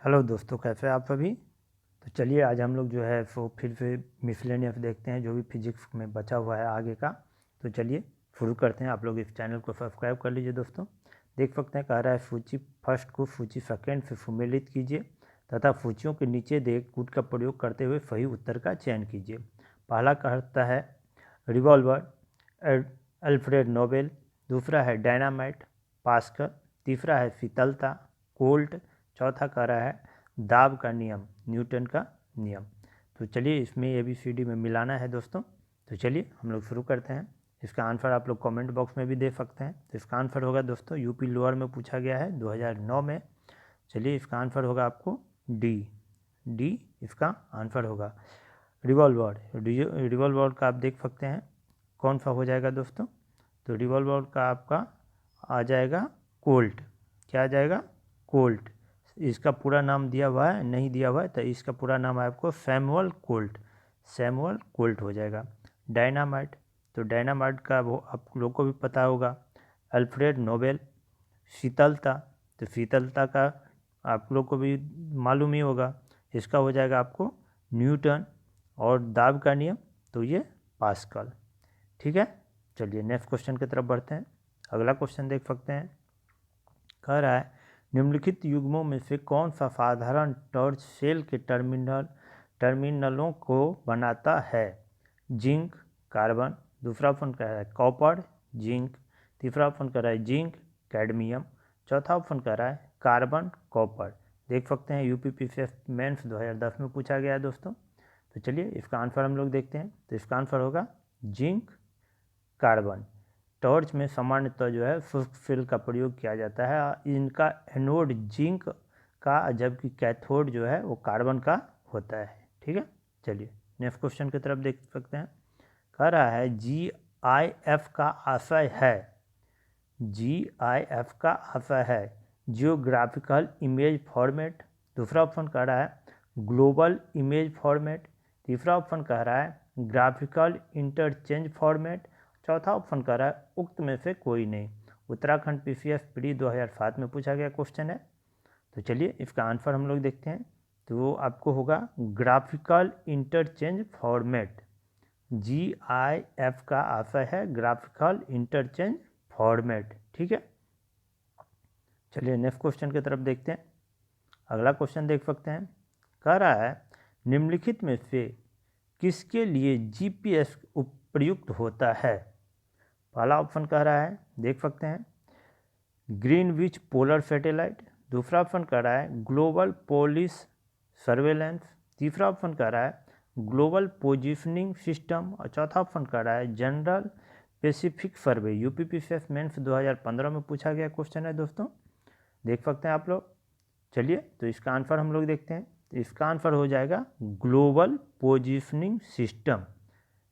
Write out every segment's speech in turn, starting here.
Hello दोस्तों, कैसे हैं आप सभी। तो चलिए आज हम लोग जो है वो फिर से मिसलेनियस देखते हैं जो भी फिजिक्स में बचा हुआ है आगे का। तो चलिए शुरू करते हैं। आप लोग इस चैनल को सब्सक्राइब कर लीजिए दोस्तों। देख सकते हैं, कह रहा है सूची फर्स्ट को सूची सेकेंड से सम्मिलित कीजिए तथा सूचियों के नीचे दिए कूट का प्रयोग करते हुए सही उत्तर का चयन कीजिए। पहला कहता है रिवॉल्वर, अल्फ्रेड नोबेल। दूसरा है डायनामाइट, पास्कल। तीसरा है शीतलता, कोल्ट। चौथा कह रहा है दाब का नियम, न्यूटन का नियम। तो चलिए इसमें ABCD में मिलाना है दोस्तों। तो चलिए हम लोग शुरू करते हैं। इसका आंसर आप लोग कमेंट बॉक्स में भी दे सकते हैं। तो इसका आंसर होगा दोस्तों, यूपी लोअर में पूछा गया है 2009 में। चलिए इसका आंसर होगा आपको डी इसका आंसर होगा। रिवॉल्वर, रिवॉल्वर का आप देख सकते हैं कौन सा हो जाएगा दोस्तों। तो रिवॉल्वर का आपका आ जाएगा कोल्ट। क्या आ जाएगा? कोल्ट। इसका पूरा नाम दिया हुआ है, नहीं दिया हुआ है तो इसका पूरा नाम है आपको सैमुअल कोल्ट। सैमुअल कोल्ट हो जाएगा। डायनामाइट, तो डायनामाइट का वो आप लोग को भी पता होगा, अल्फ्रेड नोबेल। शीतलता, तो शीतलता का आप लोग को भी मालूम ही होगा, इसका हो जाएगा आपको न्यूटन। और दाब का नियम, तो ये पास्कल। ठीक है, चलिए नेक्स्ट क्वेश्चन की तरफ बढ़ते हैं। अगला क्वेश्चन देख सकते हैं, कह रहा है निम्नलिखित युग्मों में से कौन सा साधारण टॉर्च सेल के टर्मिनलों को बनाता है? Zinc, carbon. दूसरा ऑप्शन कह रहा है कॉपर, जिंक। तीसरा ऑप्शन कह रहा है जिंक, कैडमियम। चौथा ऑप्शन कह रहा है कार्बन, कॉपर। देख सकते हैं UPPCS मेंस 2010 में पूछा गया है दोस्तों। तो चलिए इसका आंसर हम लोग देखते हैं। तो इसका आंसर होगा जिंक, कार्बन। टॉर्च में सामान्यतः जो है शुष्क सेल का प्रयोग किया जाता है। इनका एनोड जिंक का, जबकि कैथोड जो है वो कार्बन का होता है। ठीक है, चलिए नेक्स्ट क्वेश्चन की तरफ देख सकते हैं। कह रहा है GIF का आशय है, GIF का आशय है जियोग्राफिकल इमेज फॉर्मेट। दूसरा ऑप्शन कह रहा है ग्लोबल इमेज फॉर्मेट। तीसरा ऑप्शन कह रहा है ग्राफिकल इंटरचेंज फॉर्मेट। चौथा ऑप्शन कह रहा है उक्त में से कोई नहीं। उत्तराखंड PCS प्री 2007 में पूछा गया क्वेश्चन है। तो चलिए इसका आंसर हम लोग देखते हैं। तो वो आपको होगा ग्राफिकल इंटरचेंज फॉर्मेट। GIF का आशय है ग्राफिकल इंटरचेंज फॉर्मेट। ठीक है, चलिए नेक्स्ट क्वेश्चन की तरफ देखते हैं। अगला क्वेश्चन देख सकते हैं, कह रहा है निम्नलिखित में से किसके लिए GPS उपयुक्त होता है? पहला ऑप्शन कह रहा है, देख सकते हैं, ग्रीनविच पोलर सैटेलाइट। दूसरा ऑप्शन कह रहा है ग्लोबल पोलिस सर्वेलेंस। तीसरा ऑप्शन कह रहा है ग्लोबल पोजिशनिंग सिस्टम। और चौथा ऑप्शन कह रहा है जनरल पैसिफिक सर्वे। UPPCS मेंस 2015 में पूछा गया क्वेश्चन है दोस्तों। देख सकते हैं आप लोग। चलिए तो इसका आंसर हम लोग देखते हैं। तो इसका आंसर हो जाएगा ग्लोबल पोजिशनिंग सिस्टम,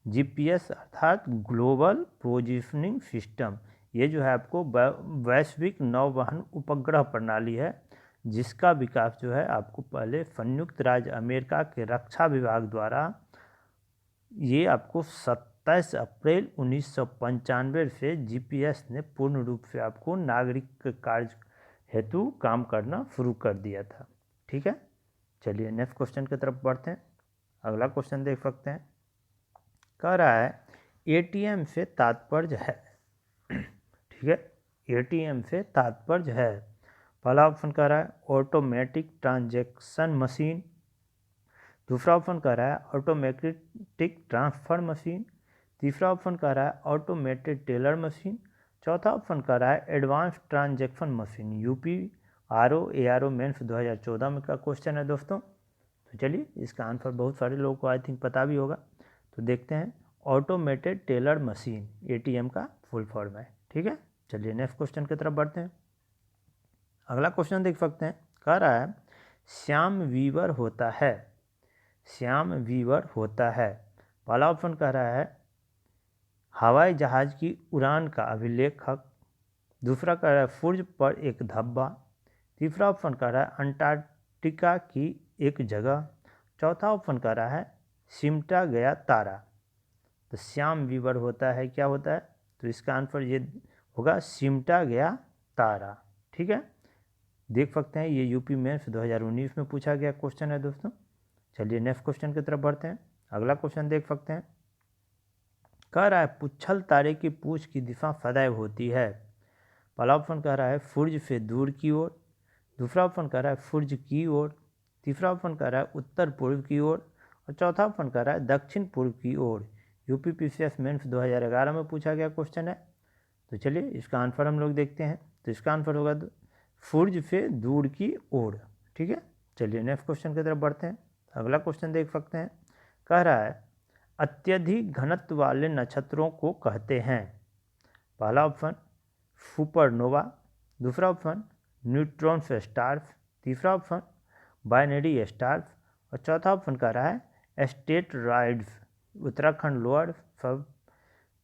GPS अर्थात ग्लोबल पोजिशनिंग सिस्टम। ये जो है आपको वैश्विक नौवहन उपग्रह प्रणाली है, जिसका विकास जो है आपको पहले संयुक्त राज्य अमेरिका के रक्षा विभाग द्वारा, ये आपको 27 अप्रैल 1995 से GPS ने पूर्ण रूप से आपको नागरिक कार्य हेतु काम करना शुरू कर दिया था। ठीक है, चलिए नेक्स्ट क्वेश्चन की तरफ बढ़ते हैं। अगला क्वेश्चन देख सकते हैं, कह रहा है ATM से तात्पर्य है। ठीक है, ATM से तात्पर्य है। पहला ऑप्शन कह रहा है ऑटोमेटिक ट्रांजैक्शन मशीन। दूसरा ऑप्शन कह रहा है ऑटोमेटिक ट्रांसफर मशीन। तीसरा ऑप्शन कह रहा है ऑटोमेटेड टेलर मशीन। चौथा ऑप्शन कह रहा है advance transaction machine. UPRO ARO mains 2014 में का क्वेश्चन है दोस्तों। तो चलिए इसका आंसर बहुत सारे लोगों को आई थिंक पता भी होगा। तो देखते हैं, ऑटोमेटेड टेलर मशीन ATM का फुल फॉर्म है। ठीक है, चलिए नेक्स्ट क्वेश्चन की तरफ बढ़ते हैं। अगला क्वेश्चन देख सकते हैं, कह रहा है श्याम वीवर होता है, श्याम वीवर होता है। पहला ऑप्शन कह रहा है हवाई जहाज की उड़ान का अभिलेखक। दूसरा कह रहा है सूर्य पर एक धब्बा। तीसरा ऑप्शन कह रहा है अंटार्कटिका की एक जगह। चौथा ऑप्शन कह रहा है सिमटा गया तारा। तो श्याम वीवर होता है, क्या होता है? तो इसका आंसर ये होगा सिमटा गया तारा। ठीक है, देख सकते हैं। ये यूपी मेंस 2019 में पूछा गया क्वेश्चन है दोस्तों। चलिए नेक्स्ट क्वेश्चन की तरफ बढ़ते हैं। अगला क्वेश्चन देख सकते हैं। कह रहा है पुच्छल तारे की पूछ की दिशा सदैव होती है। पहला ऑप्शन कह रहा है सूर्य से दूर की ओर, दूसरा ऑप्शन कह रहा है सूर्य की ओर, तीसरा ऑप्शन कह रहा है उत्तर पूर्व की ओर और चौथा ऑप्शन कह रहा है दक्षिण पूर्व की ओर। यूपी पीसीएस मेंस 2011 में पूछा गया क्वेश्चन है। तो चलिए इसका आंसर हम लोग देखते हैं। तो इसका आंसर होगा सूर्य से दूर की ओर। ठीक है, चलिए नेक्स्ट क्वेश्चन की तरफ बढ़ते हैं। अगला क्वेश्चन देख सकते हैं। कह रहा है अत्यधिक घनत्व वाले नक्षत्रों को कहते हैं। पहला ऑप्शन सुपरनोवा, दूसरा ऑप्शन न्यूट्रॉन स्टार्स, तीसरा ऑप्शन बाइनरी स्टार्स और चौथा ऑप्शन कह रहा है एस्टेरॉइड्स। उत्तराखंड लोअर सब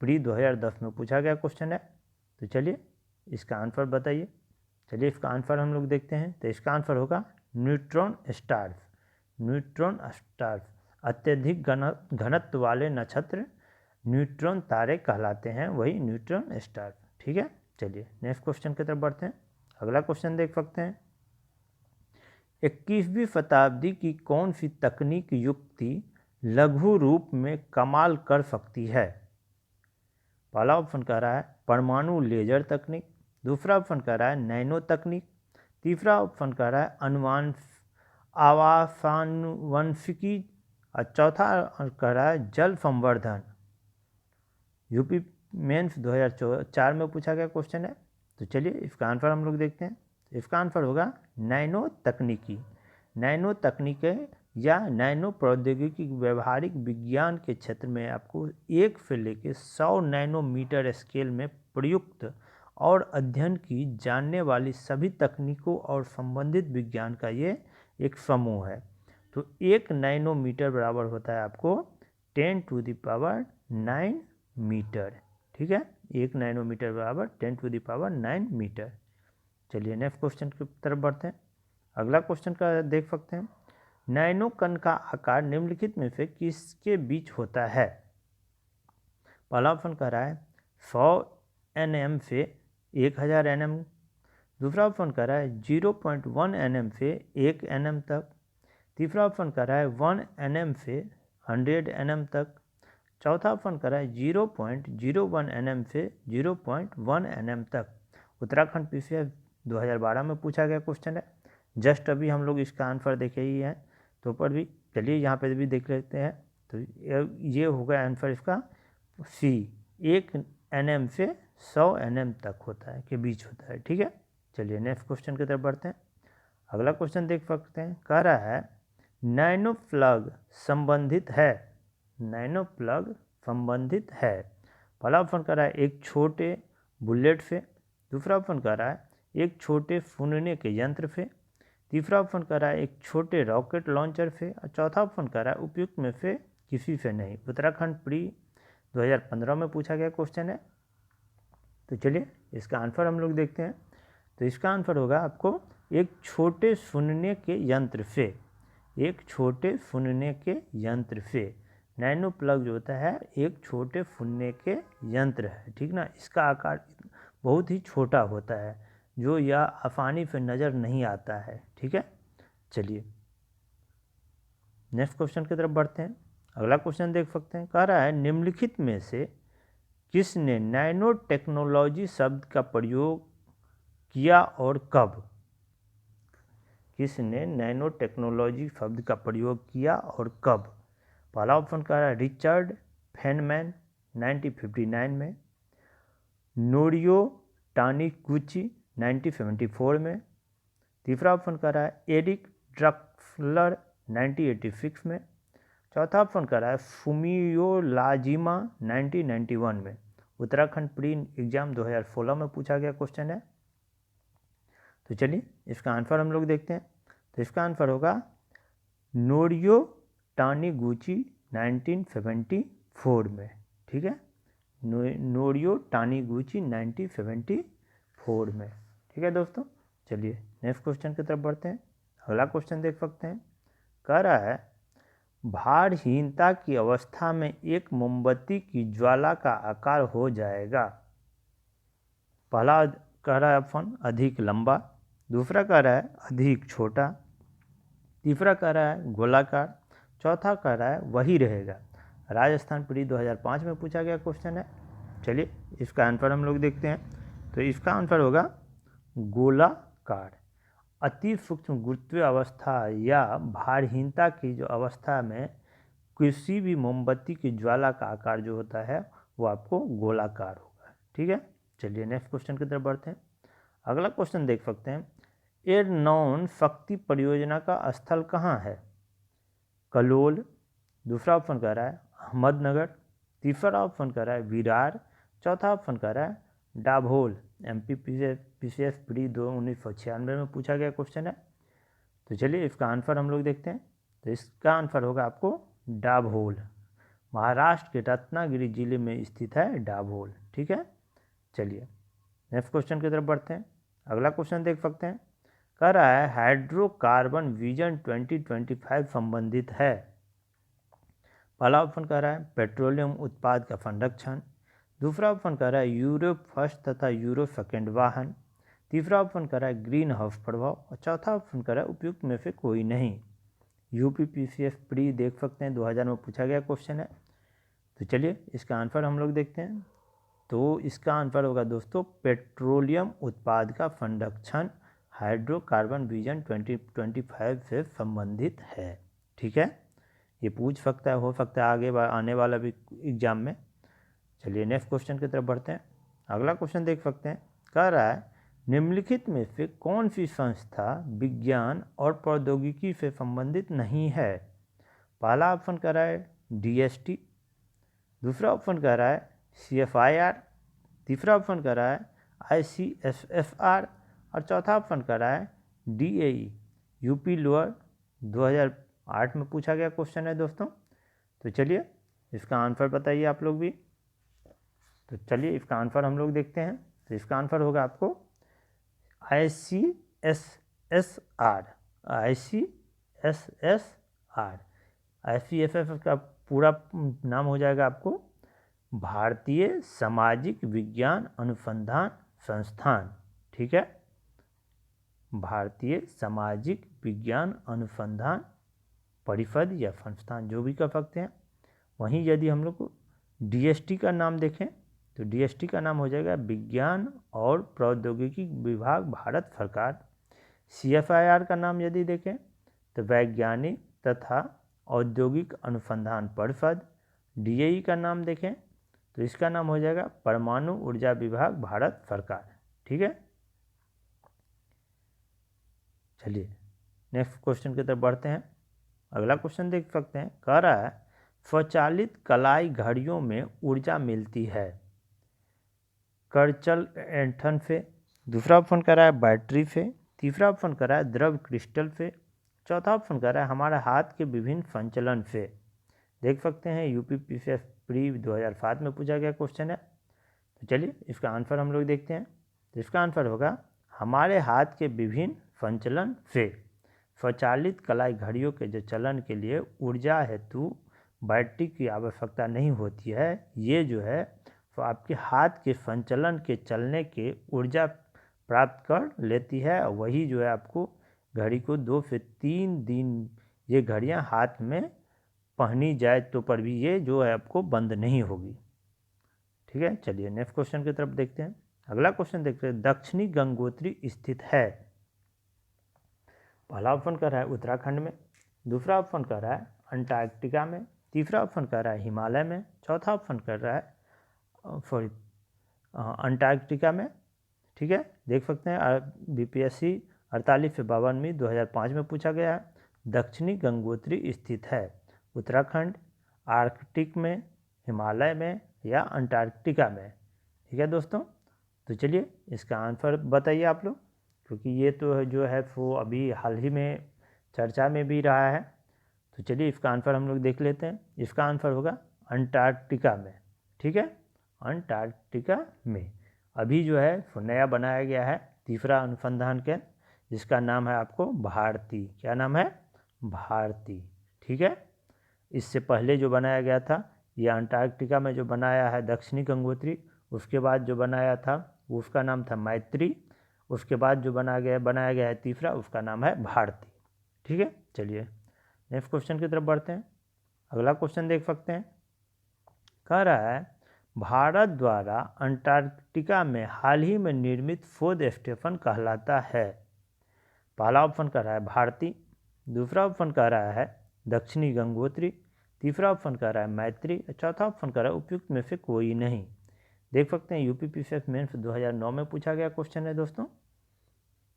प्री 2010 में पूछा गया क्वेश्चन है। तो चलिए इसका आंसर बताइए। चलिए इसका आंसर हम लोग देखते हैं। तो इसका आंसर होगा न्यूट्रॉन स्टार्स। न्यूट्रॉन स्टार्स अत्यधिक घनत्व वाले नक्षत्र न्यूट्रॉन तारे कहलाते हैं, वही न्यूट्रॉन स्टार। ठीक है, चलिए नेक्स्ट क्वेश्चन की तरफ बढ़ते हैं। अगला क्वेश्चन देख सकते हैं। 21वीं शताब्दी की कौन सी तकनीक युक्ति लघु रूप में कमाल कर सकती है। पहला ऑप्शन कह रहा है परमाणु लेजर तकनीक, दूसरा ऑप्शन कह रहा है नैनो तकनीक, तीसरा ऑप्शन कह रहा है आवासानुवंशिकी और चौथा कह रहा है जल संवर्धन। यूपी मेंस 2004 में पूछा गया क्वेश्चन है। तो चलिए इसका आंसर हम लोग देखते हैं। इसका आंसर होगा नैनो तकनीकी। नैनो तकनीकें या नैनो प्रौद्योगिकी व्यवहारिक विज्ञान के क्षेत्र में आपको 1 से लेकर 100 नैनोमीटर स्केल में प्रयुक्त और अध्ययन की जानने वाली सभी तकनीकों और संबंधित विज्ञान का ये एक समूह है। तो 1 नैनोमीटर बराबर होता है आपको 10⁹ मीटर। ठीक है, 1 नैनोमीटर बराबर 10⁹ मीटर। चलिए नेक्स्ट क्वेश्चन की तरफ बढ़ते हैं। अगला क्वेश्चन का देख सकते हैं। नैनो कण का आकार निम्नलिखित में से किसके बीच होता है। पहला ऑप्शन कह रहा है 100 nm से 1000 nm, दूसरा ऑप्शन कह रहा है 0.1 nm से 1 nm तक, तीसरा ऑप्शन कह रहा है 1 nm से 100 nm तक, चौथा ऑप्शन कह रहा है 0.01 nm से 0.1 nm तक। उत्तराखंड पीसीएस 2012 में पूछा गया क्वेश्चन है। जस्ट अभी हम लोग इसका आंसर देखे ही हैं, तो ऊपर भी चलिए यहाँ पे भी देख लेते हैं। तो ये होगा आंसर इसका सी, 1 nm से 100 nm तक होता है, के बीच होता है। ठीक है, चलिए नेक्स्ट क्वेश्चन की तरफ बढ़ते हैं। अगला क्वेश्चन देख सकते हैं। कह रहा है नैनो प्लग संबंधित है। नैनो प्लग संबंधित है। पहला ऑप्शन कह रहा है एक छोटे बुलेट से, दूसरा ऑप्शन कह रहा है एक छोटे फूनने के यंत्र से, तीसरा ऑप्शन कह रहा है एक छोटे रॉकेट लॉन्चर से और चौथा ऑप्शन कह रहा है उपयुक्त में से किसी से नहीं। उत्तराखंड प्री 2015 में पूछा गया क्वेश्चन है। तो चलिए इसका आंसर हम लोग देखते हैं। तो इसका आंसर होगा आपको एक छोटे सुनने के यंत्र से। एक छोटे सुनने के यंत्र से। नैनो प्लग जो होता है एक छोटे सुनने के यंत्र है। ठीक ना, इसका आकार बहुत ही छोटा होता है, जो यह आसानी से नज़र नहीं आता है। ठीक है, चलिए नेक्स्ट क्वेश्चन की तरफ बढ़ते हैं। अगला क्वेश्चन देख सकते हैं। कह रहा है निम्नलिखित में से किसने नैनो टेक्नोलॉजी शब्द का प्रयोग किया और कब। किसने नैनो टेक्नोलॉजी शब्द का प्रयोग किया और कब। पहला ऑप्शन कह रहा है रिचर्ड फेनमैन 1959 में, नोरियो टानिगुची 1974 में, तीसरा ऑप्शन कह रहा है एरिक ड्रक्सलर 1986 में, चौथा ऑप्शन कह रहा है फुमियो लाजिमा 1991 में। उत्तराखंड प्री एग्जाम 2016 में पूछा गया क्वेश्चन है। तो चलिए इसका आंसर हम लोग देखते हैं। तो इसका आंसर होगा नोरियो टानिगुची 1974 में। ठीक है, नोरियो टानिगुची 1974 में। ठीक है दोस्तों, चलिए नेक्स्ट क्वेश्चन की तरफ बढ़ते हैं। अगला क्वेश्चन देख सकते हैं। कह रहा है भारहीनता की अवस्था में एक मोमबत्ती की ज्वाला का आकार हो जाएगा। पहला कह रहा है ऑप्शन अधिक लंबा, दूसरा कह रहा है अधिक छोटा, तीसरा कह रहा है गोलाकार, चौथा कह रहा है वही रहेगा। राजस्थान प्री 2005 में पूछा गया क्वेश्चन है। चलिए इसका आंसर हम लोग देखते हैं। तो इसका आंसर होगा गोलाकार। अति सूक्ष्म गुरुत्वीय अवस्था या भारहीनता की जो अवस्था में किसी भी मोमबत्ती की ज्वाला का आकार जो होता है वो आपको गोलाकार होगा। ठीक है, चलिए नेक्स्ट क्वेश्चन की तरफ बढ़ते हैं। अगला क्वेश्चन देख सकते हैं, एर्नान शक्ति परियोजना का स्थल कहाँ है? कलोल, दूसरा ऑप्शन कह रहा है अहमदनगर, तीसरा ऑप्शन कह रहा है विरार, चौथा ऑप्शन कह रहा है डाभोल। MPPCS प्री 1996 में पूछा गया क्वेश्चन है। तो चलिए इसका आंसर हम लोग देखते हैं। तो इसका आंसर होगा आपको डाभोल। महाराष्ट्र के रत्नागिरी जिले में स्थित है डाभोल। ठीक है, चलिए नेक्स्ट क्वेश्चन की तरफ बढ़ते हैं। अगला क्वेश्चन देख सकते हैं, कह रहा है हाइड्रोकार्बन विजन 2025 संबंधित है। पहला ऑप्शन कह रहा है पेट्रोलियम उत्पाद का संरक्षण, दूसरा ऑप्शन कह रहा है यूरो फर्स्ट तथा यूरो सेकेंड वाहन, तीसरा ऑप्शन कह रहा है ग्रीन हाउस प्रभाव और चौथा ऑप्शन कह रहा है उपयुक्त में से कोई नहीं। UPPCS प्री देख सकते हैं 2000 में पूछा गया क्वेश्चन है। तो चलिए इसका आंसर हम लोग देखते हैं। तो इसका आंसर होगा दोस्तों पेट्रोलियम उत्पाद का संरक्षण हाइड्रोकार्बन विजन 2025 से संबंधित है। ठीक है, ये पूछ सकता है, हो सकता है आगे आने वाला भी एग्जाम में। चलिए नेक्स्ट क्वेश्चन की तरफ बढ़ते हैं। अगला क्वेश्चन देख सकते हैं, कह रहा है निम्नलिखित में से कौन सी संस्था विज्ञान और प्रौद्योगिकी से संबंधित नहीं है? पहला ऑप्शन कह रहा है DST, दूसरा ऑप्शन कह रहा है CFIR, तीसरा ऑप्शन कह रहा है ICSFR और चौथा ऑप्शन कह रहा है DAE। UP लोअर 2008 में पूछा गया क्वेश्चन है दोस्तों। तो चलिए इसका आंसर बताइए आप लोग भी। तो चलिए इसका आंसर हम लोग देखते हैं। तो इसका आंसर होगा आपको ICSSR। ICSSR का पूरा नाम हो जाएगा आपको भारतीय सामाजिक विज्ञान अनुसंधान संस्थान। ठीक है, भारतीय सामाजिक विज्ञान अनुसंधान परिषद या संस्थान जो भी कह सकते हैं। वहीं यदि हम लोग को DST का नाम देखें तो DST का नाम हो जाएगा विज्ञान और प्रौद्योगिकी विभाग भारत सरकार। CFIR का नाम यदि देखें तो वैज्ञानिक तथा औद्योगिक अनुसंधान परिषद। DAE का नाम देखें तो इसका नाम हो जाएगा परमाणु ऊर्जा विभाग भारत सरकार। ठीक है, चलिए नेक्स्ट क्वेश्चन की तरफ बढ़ते हैं। अगला क्वेश्चन देख सकते हैं, कह रहा है स्वचालित कलाई घड़ियों में ऊर्जा मिलती है। कर्चल एंथन से, दूसरा ऑप्शन कह रहा है बैटरी से, तीसरा ऑप्शन कह रहा है द्रव क्रिस्टल से, चौथा ऑप्शन कह रहा है हमारे हाथ के विभिन्न संचलन से। देख सकते हैं UPPCS प्री 2007 में पूछा गया क्वेश्चन है। तो चलिए इसका आंसर हम लोग देखते हैं। तो इसका आंसर होगा हमारे हाथ के विभिन्न संचलन से। स्वचालित कलाई घड़ियों के जो चलन के लिए ऊर्जा हेतु बैटरी की आवश्यकता नहीं होती है। ये जो है तो आपके हाथ के संचलन के चलने के ऊर्जा प्राप्त कर लेती है और वही जो है आपको घड़ी को 2 से 3 दिन ये घड़ियां हाथ में पहनी जाए तो पर भी ये जो है आपको बंद नहीं होगी। ठीक है, चलिए नेक्स्ट क्वेश्चन की तरफ देखते हैं। अगला क्वेश्चन देखते हैं, दक्षिणी गंगोत्री स्थित है। पहला ऑप्शन कह रहा है उत्तराखंड में, दूसरा ऑप्शन कह रहा है अंटार्कटिका में, तीसरा ऑप्शन कह रहा है हिमालय में, चौथा ऑप्शन कर रहा है अंटार्कटिका में। ठीक है, देख सकते हैं BPSC 48/52 2005 में पूछा गया है। दक्षिणी गंगोत्री स्थित है उत्तराखंड, आर्कटिक में, हिमालय में या अंटार्कटिका में। ठीक है दोस्तों, तो चलिए इसका आंसर बताइए आप लोग, क्योंकि ये तो जो है वो अभी हाल ही में चर्चा में भी रहा है। तो चलिए इसका आंसर हम लोग देख लेते हैं। इसका आंसर होगा अंटार्कटिका में। ठीक है, अंटार्कटिका में अभी जो है नया बनाया गया है तीसरा अनुसंधान केंद्र, जिसका नाम है आपको भारती। क्या नाम है? भारती। ठीक है, इससे पहले जो बनाया गया था ये अंटार्कटिका में जो बनाया है दक्षिणी गंगोत्री, उसके बाद जो बनाया था उसका नाम था मैत्री, उसके बाद जो बनाया गया है तीसरा, उसका नाम है भारती। ठीक है, चलिए नेक्स्ट क्वेश्चन की तरफ बढ़ते हैं। अगला क्वेश्चन देख सकते हैं, कह रहा है भारत द्वारा अंटार्कटिका में हाल ही में निर्मित खोज स्टेशन कहलाता है। पहला ऑप्शन कह रहा है भारती, दूसरा ऑप्शन कह रहा है दक्षिणी गंगोत्री, तीसरा ऑप्शन कह रहा है मैत्री, चौथा ऑप्शन कह रहा है उपयुक्त में से कोई नहीं। देख सकते हैं यूपीपीसीएस मेंस 2009 में पूछा गया क्वेश्चन है दोस्तों।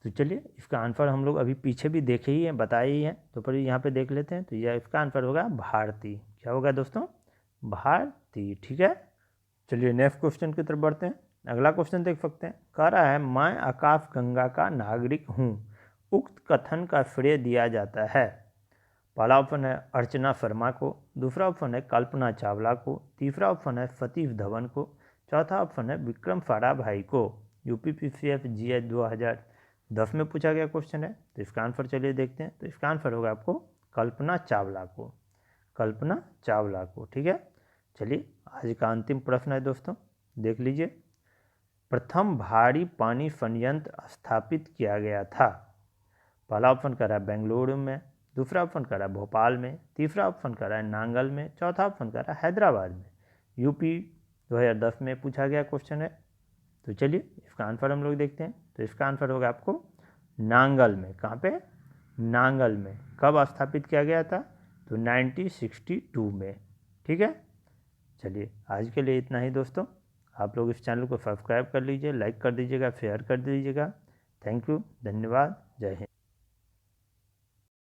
तो चलिए इसका आंसर हम लोग अभी पीछे भी देखे ही हैं, बताए ही हैं, तो पर यहाँ पे देख लेते हैं। तो यह इसका आंसर होगा भारती। क्या होगा दोस्तों? भारती। ठीक है, चलिए नेक्स्ट क्वेश्चन की तरफ बढ़ते हैं। अगला क्वेश्चन देख सकते हैं, कह रहा है मैं आकाश गंगा का नागरिक हूँ, उक्त कथन का श्रेय दिया जाता है। पहला ऑप्शन है अर्चना शर्मा को, दूसरा ऑप्शन है कल्पना चावला को, तीसरा ऑप्शन है सतीश धवन को, चौथा ऑप्शन है विक्रम साराभाई को। यूपीपीसीएस जीएस 2010 में पूछा गया क्वेश्चन है। तो इसका आंसर चलिए देखते हैं। तो इसका आंसर होगा आपको कल्पना चावला को, कल्पना चावला को। ठीक है, चलिए आज का अंतिम प्रश्न है दोस्तों, देख लीजिए। प्रथम भारी पानी संयंत्र स्थापित किया गया था। पहला ऑप्शन कर रहा है बेंगलुरु में, दूसरा ऑप्शन कर रहा है भोपाल में, तीसरा ऑप्शन कर रहा है नांगल में, चौथा ऑप्शन कर रहा है हैदराबाद में। यूपी 2010 में पूछा गया क्वेश्चन है। तो चलिए इसका आंसर हम लोग देखते हैं। तो इसका आंसर होगा आपको नांगल में। कहाँ पे? नांगल में। कब स्थापित किया गया था? तो 1962 में। ठीक है, चलिए आज के लिए इतना ही दोस्तों। आप लोग इस चैनल को सब्सक्राइब कर लीजिए, लाइक कर दीजिएगा, शेयर कर दीजिएगा। थैंक यू, धन्यवाद, जय हिंद।